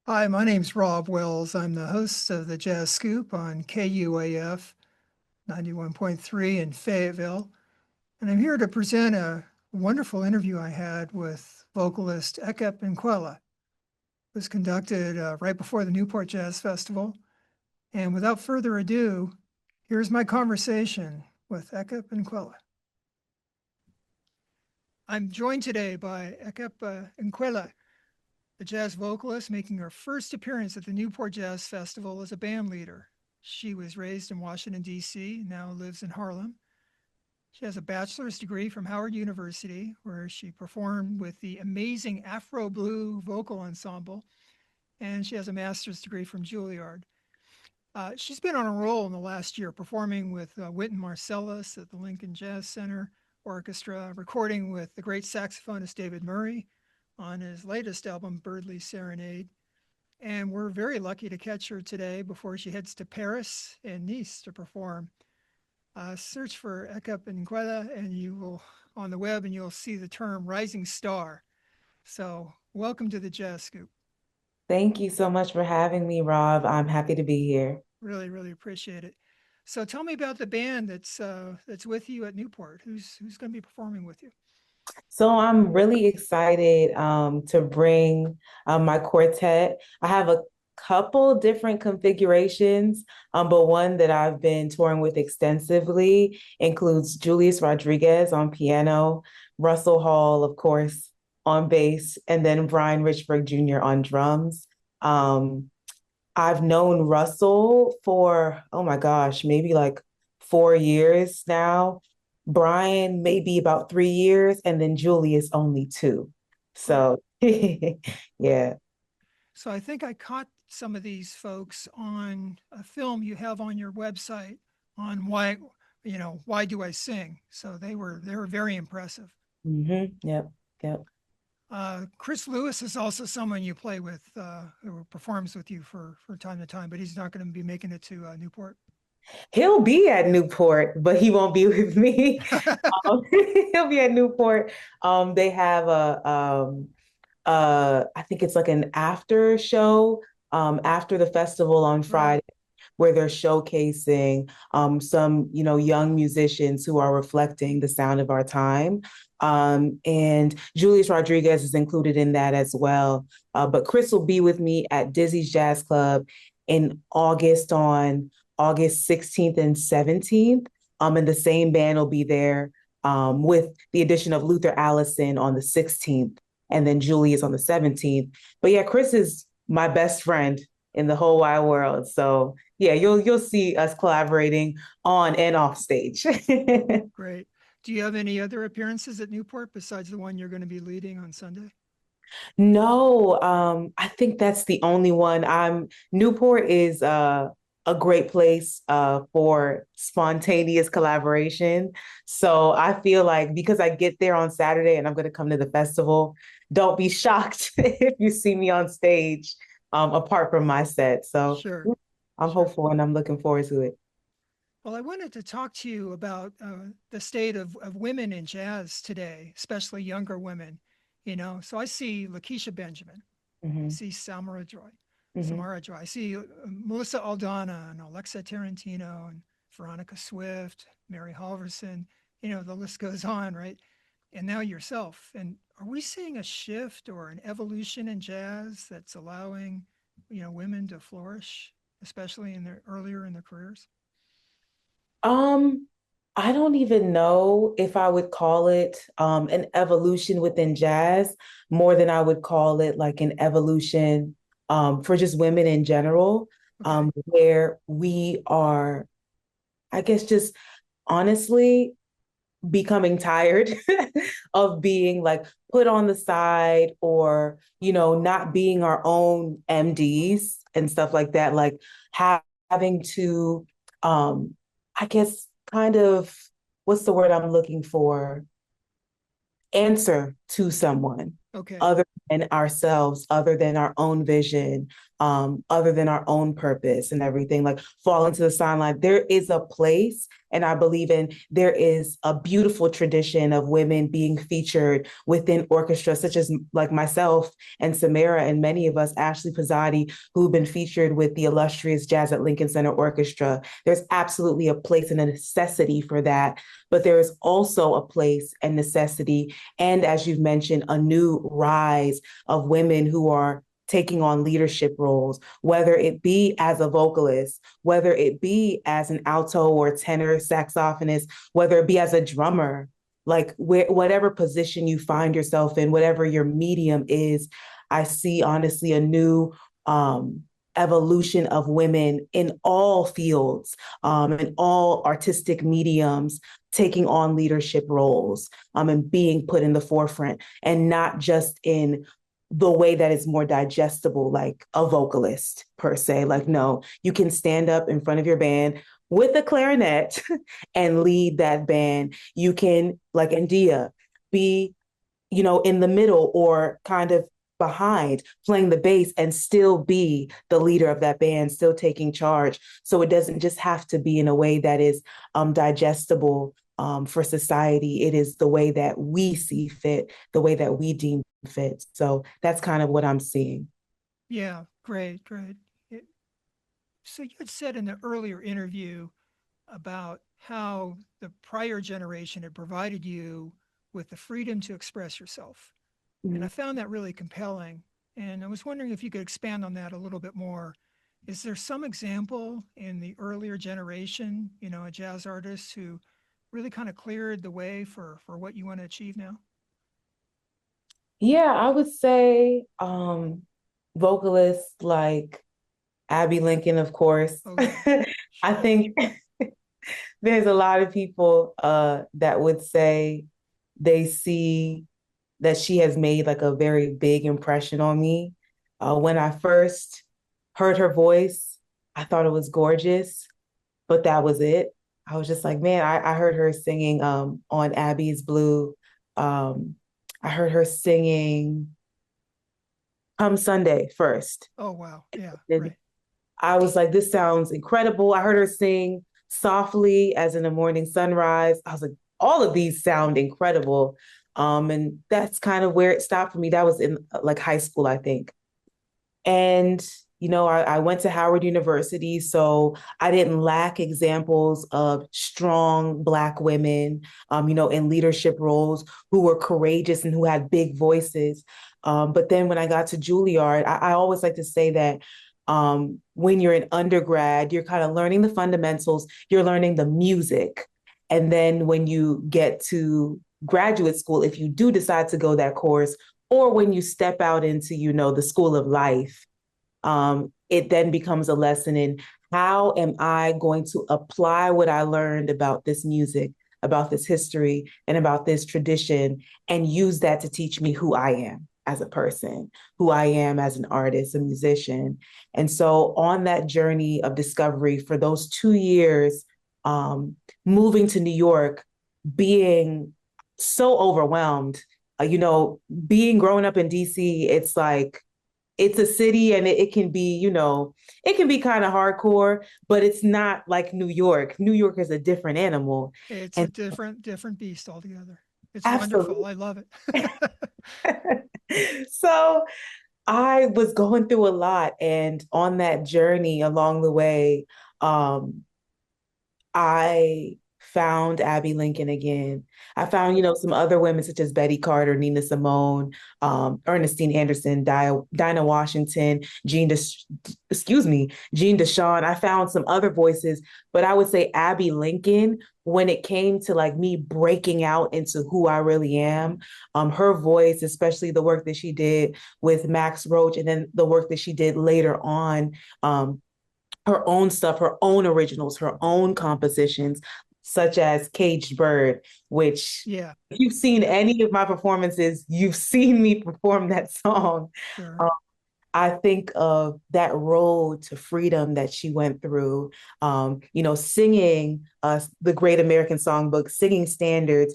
Hi, my name's Rob Wells. I'm the host of the Jazz Scoop on KUAF 91.3 in Fayetteville. And I'm here to present a wonderful interview I had with vocalist Ekep Nkwelle. It was conducted right before the Newport Jazz Festival. And without further ado, here's my conversation with Ekep Nkwelle. I'm joined today by Ekep Nkwelle, the jazz vocalist making her first appearance at the Newport Jazz Festival as a band leader. She was raised in Washington, D.C., now lives in Harlem. She has a bachelor's degree from Howard University, where she performed with the amazing Afro Blue Vocal Ensemble, and she has a master's degree from Juilliard. She's been on a roll in the last year, performing with Wynton Marsalis at the Lincoln Jazz Center Orchestra, recording with the great saxophonist David Murray on his latest album, Birdley Serenade. And we're very lucky to catch her today before she heads to Paris and Nice to perform. Search for Ekep Nkwelle and you will on the web and you'll see the term rising star. So welcome to the Jazz Scoop. Thank you so much for having me, Rob. I'm happy to be here. Really, really appreciate it. So tell me about the band that's with you at Newport. Who's going to be performing with you? So I'm really excited to bring my quartet. I have a couple different configurations, but one that I've been touring with extensively includes Julius Rodriguez on piano, Russell Hall, of course, on bass, and then Brian Richburg Jr. on drums. Um, I've known Russell for, oh my gosh, maybe like 4 years now. Brian, maybe about 3 years, and then Julius only two. Great. So, yeah. So I think I caught some of these folks on a film you have on your website on why do I sing? So they were very impressive. Yep. Yep. Chris Lewis is also someone you play with, who performs with you for time to time, but he's not going to be making it to Newport. He'll be at Newport, but he won't be with me. He'll be at Newport. They have I think it's like an after show, after the festival on Right. Friday, where they're showcasing some, young musicians who are reflecting the sound of our time. And Julius Rodriguez is included in that as well. But Chris will be with me at Dizzy's Jazz Club in August on August 16th and 17th. And the same band will be there with the addition of Luther Allison on the 16th and then Julius on the 17th. But yeah, Chris is my best friend in the whole wide world. So yeah, you'll see us collaborating on and off stage. Great. Do you have any other appearances at Newport besides the one you're going to be leading on Sunday? No, I think that's the only one. Newport is a great place for spontaneous collaboration. So I feel like because I get there on Saturday and I'm going to come to the festival, don't be shocked if you see me on stage apart from my set. So Sure, yeah, I'm sure. hopeful and I'm looking forward to it. Well, I wanted to talk to you about the state of women in jazz today, especially younger women. So I see Lakeisha Benjamin, I Hmm. see Hmm. Samara Joy. I see Melissa Aldana and Alexa Tarantino and Veronica Swift, Mary Halverson. The list goes on, right? And now yourself. And are we seeing a shift or an evolution in jazz that's allowing, women to flourish, especially in their earlier in their careers? Um, I don't even know if I would call it an evolution within jazz more than I would call it like an evolution for just women in general, Okay. where we are, I guess, just honestly becoming tired of being like put on the side or, not being our own MDs and stuff like that, like having to, um, I guess, kind of, what's the word I'm looking for? Answer to someone Okay. other than ourselves, other than our own vision. other than our own purpose and everything, like fall into the sideline. There is a place, and I believe in there is a beautiful tradition of women being featured within orchestra, such as like myself and Samara and many of us, Ashley Pizzati, who've been featured with the illustrious Jazz at Lincoln Center Orchestra. There's absolutely a place and a necessity for that, but there is also a place and necessity, and as you've mentioned, a new rise of women who are taking on leadership roles, whether it be as a vocalist, whether it be as an alto or tenor saxophonist, whether it be as a drummer, like whatever position you find yourself in, whatever your medium is, I see honestly a new evolution of women in all fields, in all artistic mediums, taking on leadership roles, and being put in the forefront, and not just in the way that is more digestible, like a vocalist per se. Like, no, you can stand up in front of your band with a clarinet and lead that band. You can, like India, be, in the middle or kind of behind playing the bass and still be the leader of that band, still taking charge. So it doesn't just have to be in a way that is digestible for society. It is the way that we see fit, the way that we deem fit. So that's kind of what I'm seeing. Yeah, great, great. So you had said in the earlier interview about how the prior generation had provided you with the freedom to express yourself. And Mm-hmm. I found that really compelling. And I was wondering if you could expand on that a little bit more. Is there some example in the earlier generation, a jazz artist who really kind of cleared the way for what you want to achieve now? Yeah, I would say vocalists like Abby Lincoln, of course. Oh yeah, I sure. think there's a lot of people that would say they see that she has made like a very big impression on me. When I first heard her voice, I thought it was gorgeous, but that was it. I was just like, man, I heard her singing on Abby's Blue. Um, I heard her singing Come Sunday first. Oh wow, yeah, And right. I was like, this sounds incredible. I heard her sing Softly as in the Morning Sunrise. I was like, all of these sound incredible. And that's kind of where it stopped for me. That was in like high school, I think. And, I went to Howard University, so I didn't lack examples of strong Black women, in leadership roles who were courageous and who had big voices. But then when I got to Juilliard, I always like to say that when you're in undergrad, you're kind of learning the fundamentals, you're learning the music. And then when you get to graduate school, if you do decide to go that course, or when you step out into, the school of life, it then becomes a lesson in how am I going to apply what I learned about this music, about this history, and about this tradition, and use that to teach me who I am as a person, who I am as an artist, a musician. And so on that journey of discovery for those 2 years, moving to New York, being so overwhelmed, being growing up in DC, it's like it's a city and it can be, it can be kind of hardcore, but it's not like New York. New York is a different animal. It's a And different beast altogether. It's wonderful. absolutely. I love it. So I was going through a lot. And on that journey along the way, I found Abby Lincoln again. I found, some other women such as Betty Carter, Nina Simone, Ernestine Anderson, Dinah Washington, Jean Deshawn. I found some other voices, but I would say Abby Lincoln, when it came to like me breaking out into who I really am, her voice, especially the work that she did with Max Roach, and then the work that she did later on, her own stuff, her own originals, her own compositions, such as Caged Bird, which Yeah, if you've seen yeah, any of my performances, you've seen me perform that song. sure. Um, I think of that road to freedom that she went through, singing the Great American Songbook, singing standards,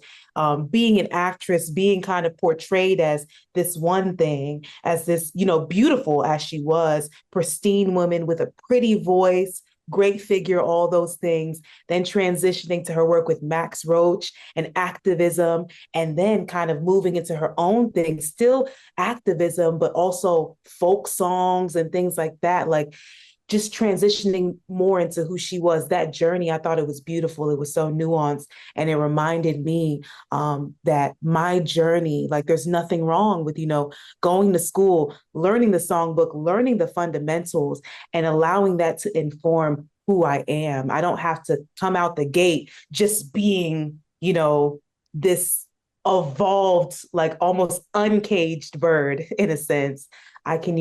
being an actress, being kind of portrayed as this one thing, as this, beautiful as she was, pristine woman with a pretty voice, great figure, all those things, then transitioning to her work with Max Roach and activism, and then kind of moving into her own thing, still activism, but also folk songs and things like that. Like just transitioning more into who she was, that journey, I thought it was beautiful. It was so nuanced. And it reminded me that my journey, like there's nothing wrong with, going to school, learning the songbook, learning the fundamentals, and allowing that to inform who I am. I don't have to come out the gate just being, this evolved, like almost uncaged bird in a sense. I can,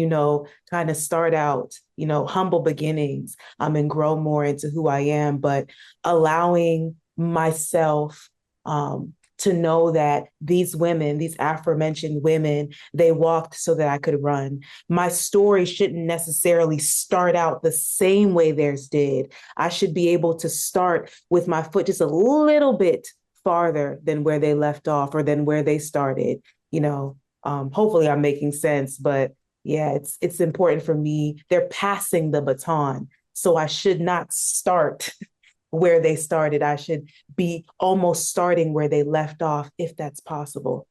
kind of start out, humble beginnings, and grow more into who I am, but allowing myself to know that these women, these aforementioned women, they walked so that I could run. My story shouldn't necessarily start out the same way theirs did. I should be able to start with my foot just a little bit farther than where they left off or than where they started. Hopefully I'm making sense, but yeah, it's important for me. They're passing the baton. So I should not start where they started. I should be almost starting where they left off, if that's possible.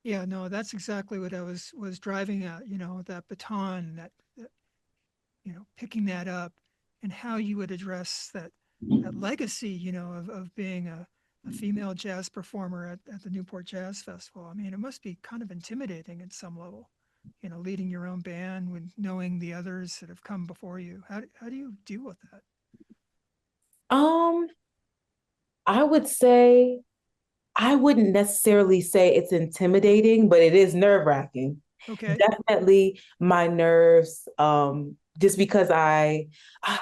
Yeah, no, that's exactly what I was driving at, that baton, that picking that up and how you would address that legacy, of being a female jazz performer at the Newport Jazz Festival. I mean, it must be kind of intimidating at some level, leading your own band with knowing the others that have come before you. How do you deal with that? Um, I would say I wouldn't necessarily say it's intimidating, but it is nerve-wracking. Okay. Definitely my nerves, just because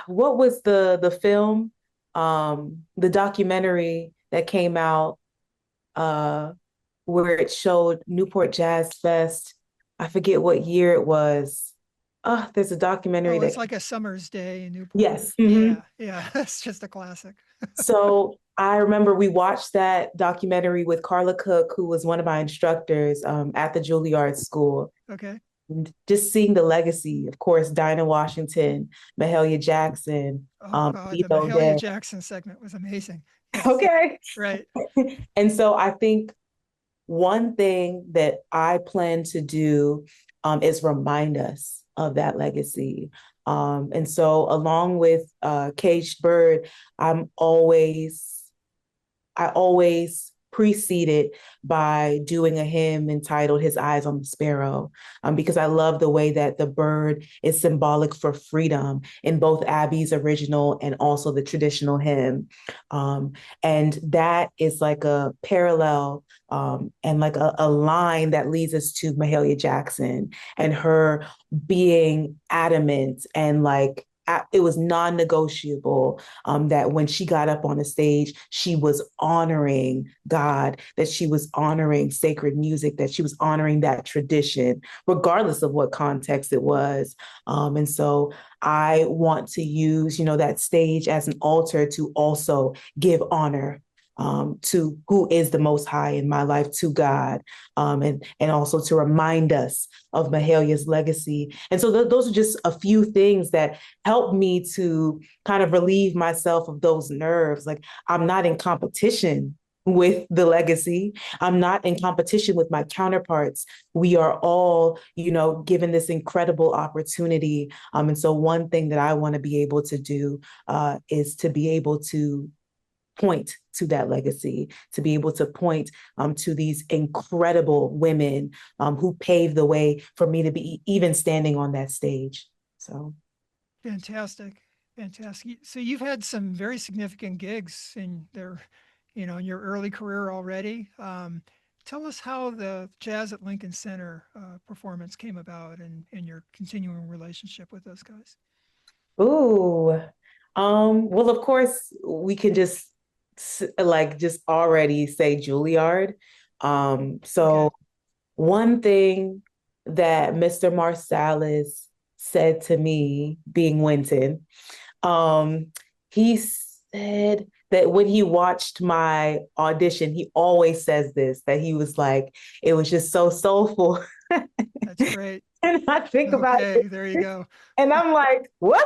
what was the film, the documentary that came out, uh, where it showed Newport Jazz Fest. I forget what year it was. There's a documentary Oh, it's that, like a summer's day in Newport. yes. Yeah, yeah, it's just a classic. So I remember we watched that documentary with Carla Cook, who was one of my instructors at the Juilliard School. Okay. And just seeing the legacy, of course, Dinah Washington, Mahalia Jackson, Oh God, Steve the Mahalia O'Day. Jackson segment was amazing. Yes, Okay. right. And so I think one thing that I plan to do is remind us of that legacy. And so, along with Caged Bird, I'm always I always precede it by doing a hymn entitled His Eyes on the Sparrow, because I love the way that the bird is symbolic for freedom in both Abby's original and also the traditional hymn. Um, and that is like a parallel and like a line that leads us to Mahalia Jackson and her being adamant and like it was non-negotiable that when she got up on the stage, she was honoring God, that she was honoring sacred music, that she was honoring that tradition, regardless of what context it was. And so I want to use, that stage as an altar to also give honor to who is the most high in my life, to God, and also to remind us of Mahalia's legacy. And so those are just a few things that help me to kind of relieve myself of those nerves. Like I'm not in competition with the legacy. I'm not in competition with my counterparts. We are all, given this incredible opportunity. And so one thing that I want to be able to do is to be able to point to that legacy, to be able to point to these incredible women who paved the way for me to be even standing on that stage. So, Fantastic. Fantastic. So you've had some very significant gigs in your early career already. Tell us how the Jazz at Lincoln Center performance came about and your continuing relationship with those guys. ooh, well, of course, we can just like just already say Juilliard. Okay. So one thing that Mr. Marsalis said to me, being Winton, um, he said that when he watched my audition, he always says this, that he was like, it was just so soulful. That's great. And I think about Okay, it, there you go. and I'm like, was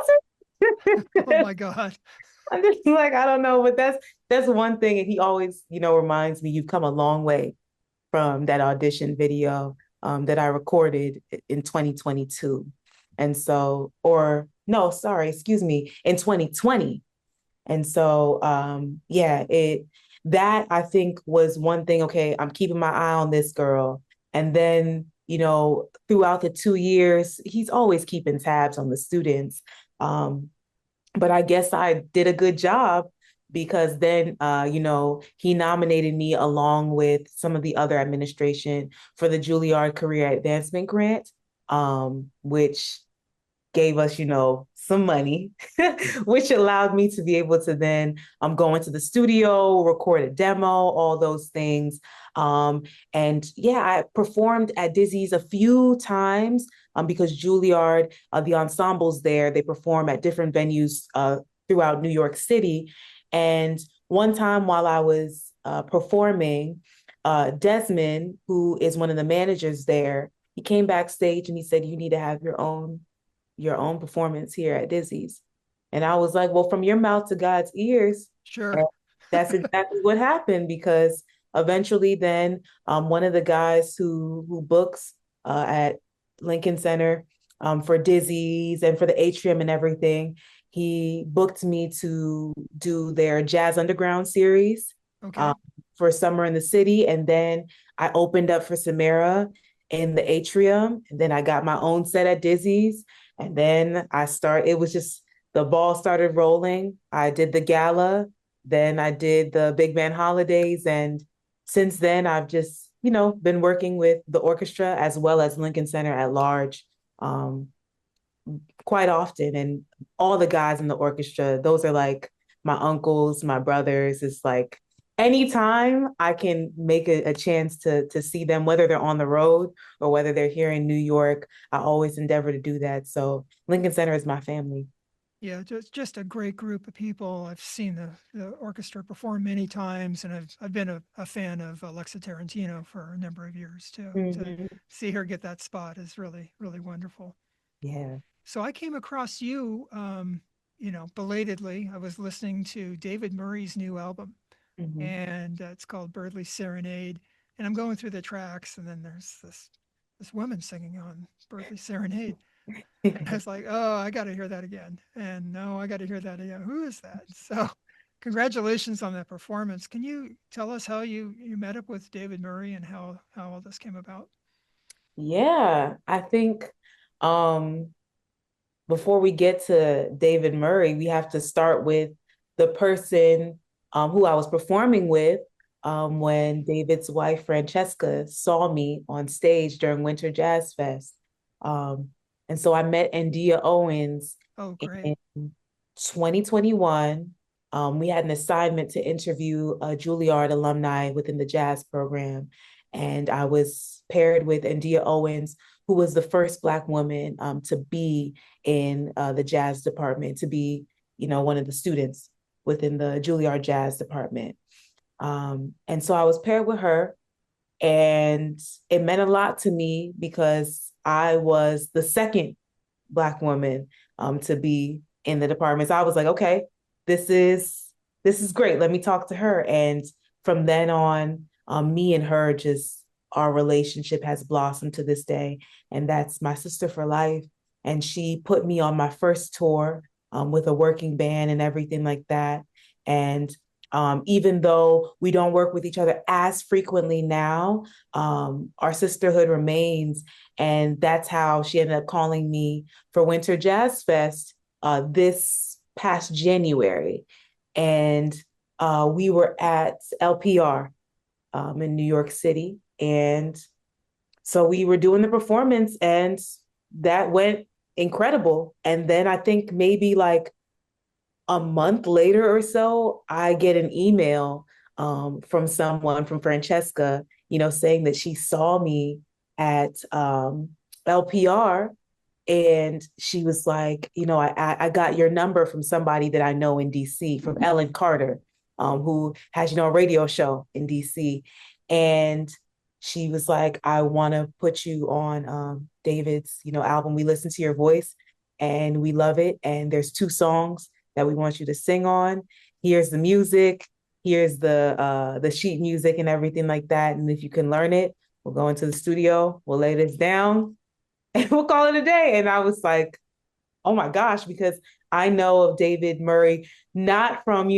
Oh it? my God. I'm just like, I don't know, but that's one thing. And he always, reminds me, you've come a long way from that audition video that I recorded in 2022. And so, or no, sorry, excuse me, in 2020. And so, yeah, that I think was one thing. Okay, I'm keeping my eye on this girl. And then, throughout the 2 years, he's always keeping tabs on the students. But I guess I did a good job because then, he nominated me along with some of the other administration for the Juilliard Career Advancement Grant, which gave us, some money, which allowed me to be able to then go into the studio, record a demo, all those things. And yeah, I performed at Dizzy's a few times because Juilliard, the ensembles there, they perform at different venues throughout New York City. And one time while I was performing, Desmond, who is one of the managers there, he came backstage and he said, "You need to have your own performance here at Dizzy's." And I was like, well, from your mouth to God's ears. And Sure. that's exactly what happened because eventually then one of the guys who books at Lincoln Center for Dizzy's and for the Atrium and everything, he booked me to do their Jazz Underground series um, Okay. for Summer in the City. And then I opened up for Samara in the Atrium. And then I got my own set at Dizzy's. And then it was just the ball started rolling. I did the gala, then I did the big band holidays. And since then, I've just, been working with the orchestra as well as Lincoln Center at large um, quite often. And all the guys in the orchestra, those are like my uncles, my brothers. It's like anytime I can make a chance to see them, whether they're on the road or whether they're here in New York, I always endeavor to do that. So Lincoln Center is my family. Yeah, just a great group of people. I've seen the orchestra perform many times, and I've been a fan of Alexa Tarantino for a number of years too. To Mhm. see her get that spot is really really wonderful. Yeah. So I came across you, belatedly. I was listening to David Murray's new album, Mhm. and it's called Birdley Serenade. And I'm going through the tracks, and then there's this woman singing on Birdley Serenade. I was like, oh, I got to hear that again. And no, I got to hear that again. Who is that? So, congratulations on that performance. Can you tell us how you met up with David Murray and how all this came about? Yeah, I think um before we get to David Murray, we have to start with the person who I was performing with when David's wife, Francesca, saw me on stage during Winter Jazz Fest. Um, and so I met Andia Owens Oh, great. in 2021. We had an assignment to interview a Juilliard alumni within the jazz program. And I was paired with Andia Owens, who was the first Black woman to be in the jazz department, to be, one of the students within the Juilliard Jazz Department. And so I was paired with her, and it meant a lot to me because I was the second Black woman to be in the department. So I was like, okay, this is this is great. Let me talk to her. And from then on, me and her just our relationship has blossomed to this day. And that's my sister for life. And she put me on my first tour with a working band and everything like that. And even though we don't work with each other as frequently now, our sisterhood remains. And that's how she ended up calling me for Winter Jazz Fest this past January. And we were at LPR in New York City. And so we were doing the performance, and that went incredible. And then I think maybe like a month later or so, I get an email from someone, from Francesca, saying that she saw me at LPR And she was like, I got your number from somebody that I know in DC, from Ellen Carter, who has, a radio show in DC. And she was like, I want to put you on David's, album. We listen to your voice and we love it. And there's 2 songs that we want you to sing on. Here's the music. Here's the sheet music and everything like that. And if you can learn it, we'll go into the studio. We'll lay this down and we'll call it a day. And I was like, oh my gosh, because I know of David Murray, not from,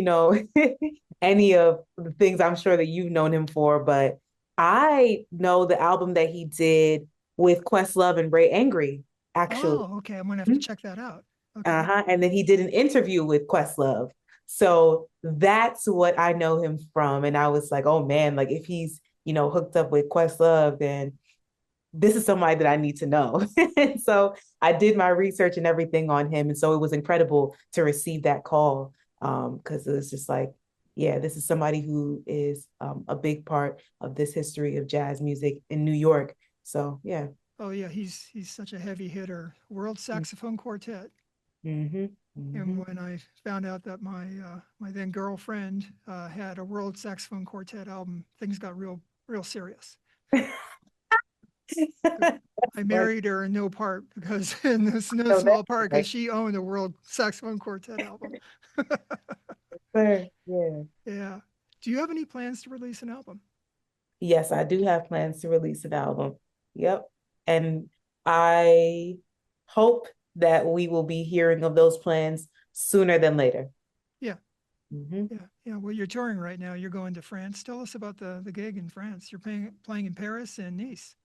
any of the things I'm sure that you've known him for, but I know the album that he did with Questlove and Ray Angry, actually. Oh, okay. I'm gonna have to check that out. Okay. Uh-huh. And then he did an interview with Questlove. So that's what I know him from. And I was like, oh man, like if he's, hooked up with Questlove, then this is somebody that I need to know. And so I did my research and everything on him. And so it was incredible to receive that call, because it was just like, yeah, this is somebody who is a big part of this history of jazz music in New York. So yeah. Oh yeah, he's such a heavy hitter. World Saxophone Quartet. Mm-hmm. And Mm-hmm. when I found out that my then girlfriend had a World Saxophone Quartet album, things got real serious. I But married her in no part because in this no no, that's small part because right. she owned a World Saxophone Quartet album. Sir. Yeah. Yeah. Do you have any plans to release an album? Yes, I do have plans to release an album. Yep. And I hope that we will be hearing of those plans sooner than later. Yeah. Mhm. Yeah. Well, you're touring right now. You're going to France. Tell us about the gig in France. You're playing in Paris and Nice.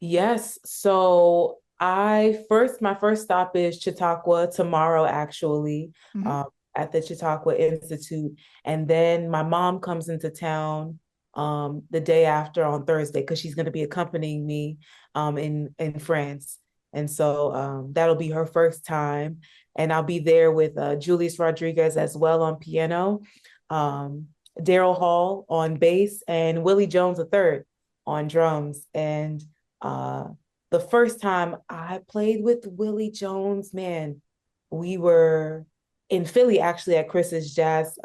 Yes. So my first stop is Chautauqua tomorrow, actually, Hmm. um, at the Chautauqua Institute. And then my mom comes into town the day after on Thursday because she's going to be accompanying me in France. And so that'll be her first time. And I'll be there with Julius Rodriguez as well on piano, um, Daryl Hall on bass, and Willie Jones III on drums. And uh, the first time I played with Willie Jones, man, we were in Philly actually at Chris's Jazz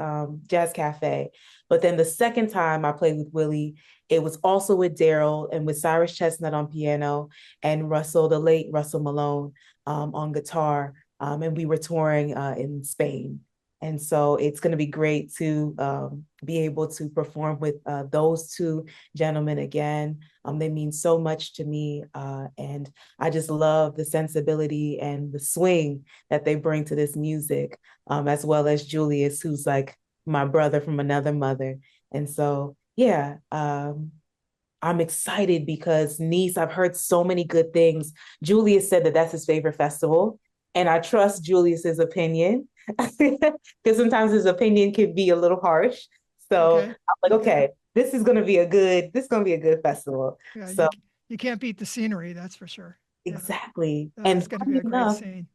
Cafe. But then the second time I played with Willie, it was also with Daryl and with Cyrus Chestnut on piano and the late Russell Malone, on guitar. And we were touring in Spain. And so it's going to be great to be able to perform with those 2 gentlemen again. They mean so much to me. And I just love the sensibility and the swing that they bring to this music, as well as Julius, who's like my brother from another mother. And so, yeah, I'm excited because Nice, I've heard so many good things. Julius said that that's his favorite festival. And I trust Julius's opinion because sometimes his opinion can be a little harsh. So Okay. I'm like, Okay. okay, this is gonna be a good festival. Yeah. So You can't beat the scenery. That's for sure. Yeah. exactly. That's And going to be funny a great enough, scene.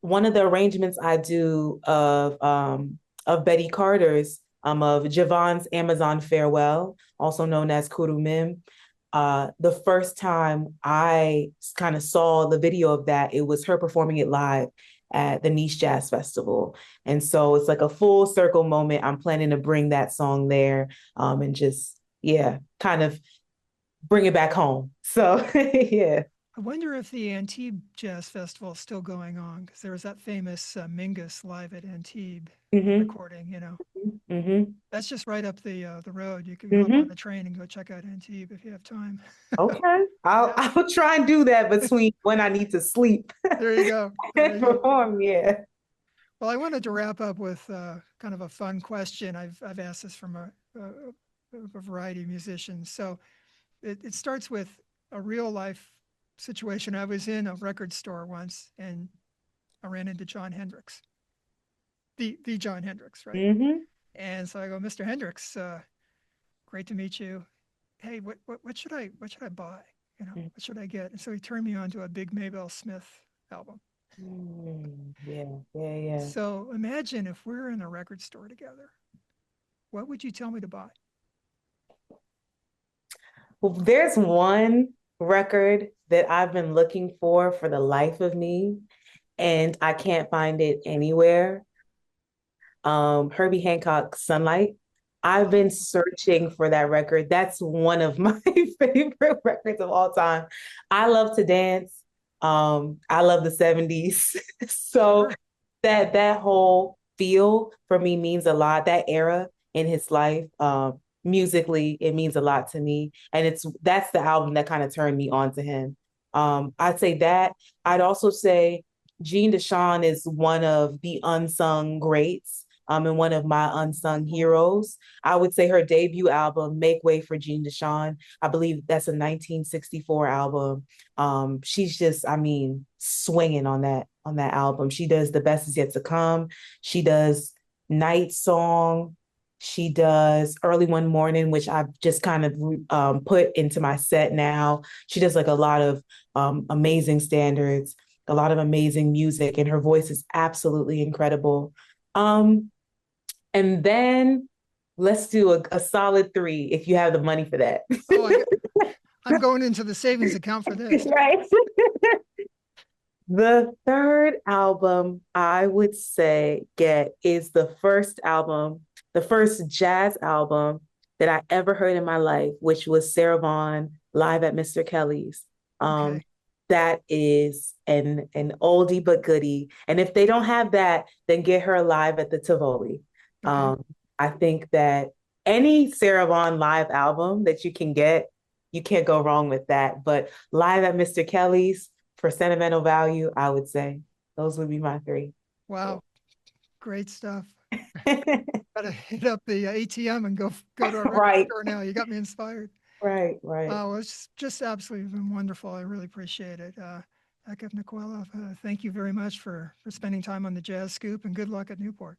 one of the arrangements I do of Betty Carter's of Javon's Amazon Farewell, also known as Kurumim. The first time I kind of saw the video of that, it was her performing it live at the Nice Jazz Festival. And so it's like a full circle moment. I'm planning to bring that song there, and just, yeah, kind of bring it back home. So, yeah. I wonder if the Antibes Jazz Festival is still going on because there was that famous Mingus live at Antibes Hmm. recording. Hmm. That's just right up the road. You can hop on Hmm. the train and go check out Antibes if you have time. Okay. I'll Yeah, I'll try and do that between when I need to sleep there you go. There and you go. perform. Yeah. Well, I wanted to wrap up with kind of a fun question. I've asked this from a variety of musicians. So it starts with a real life situation. I was in a record store once and I ran into John Hendricks, the John Hendricks, right? Hmm. And so I go, Mr. Hendricks, great to meet you. Hey, what should I buy? What should I get? And so he turned me on to a big Maybelle Smith album. Yeah, yeah, yeah. So imagine if we're in a record store together. What would you tell me to buy? Well, there's one record that I've been looking for the life of me, and I can't find it anywhere. Herbie Hancock's Sunlight. I've Oh, been searching for that record. That's one of my favorite records of all time. I love to dance. I love the 70s. So sure. that whole feel for me means a lot. That era in his life, musically, it means a lot to me. And that's the album that kind of turned me on to him. I'd say that. I'd also say Jean Deshawn is one of the unsung greats, and one of my unsung heroes. I would say her debut album, Make Way for Jean Deshawn. I believe that's a 1964 album. She's just, I mean, swinging on that album. She does The Best Is Yet to Come. She does Night Song. She does Early One Morning, which I've just kind of put into my set now. She does like a lot of amazing standards, a lot of amazing music, and her voice is absolutely incredible. Um, and then let's do a solid three if you have the money for that. Oh, I'm going into the savings account for this. Right. The third album I would say get is the first jazz album that I ever heard in my life, which was Sarah Vaughan live at Mr. Kelly's. Um, Okay. that is an oldie but goodie. And if they don't have that, then get her live at the Tivoli. Okay. I think that any Sarah Vaughan live album that you can get, you can't go wrong with that. But live at Mr. Kelly's, for sentimental value, I would say those would be my three. Wow. Great stuff. Gotta hit up the ATM and go to a record Right, store now. You got me inspired. right. Oh, it's just absolutely been wonderful. I really appreciate it. Ekep Nkwelle, thank you very much for spending time on the Jazz Scoop, and good luck at Newport.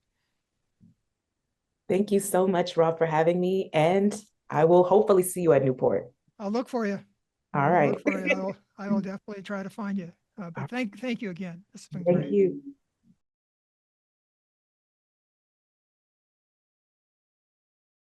Thank you so much, Rob, for having me. And I will hopefully see you at Newport. I'll look for you. All I'll look right. for you. I will definitely try to find you. But thank you again. This has been Thank great. you.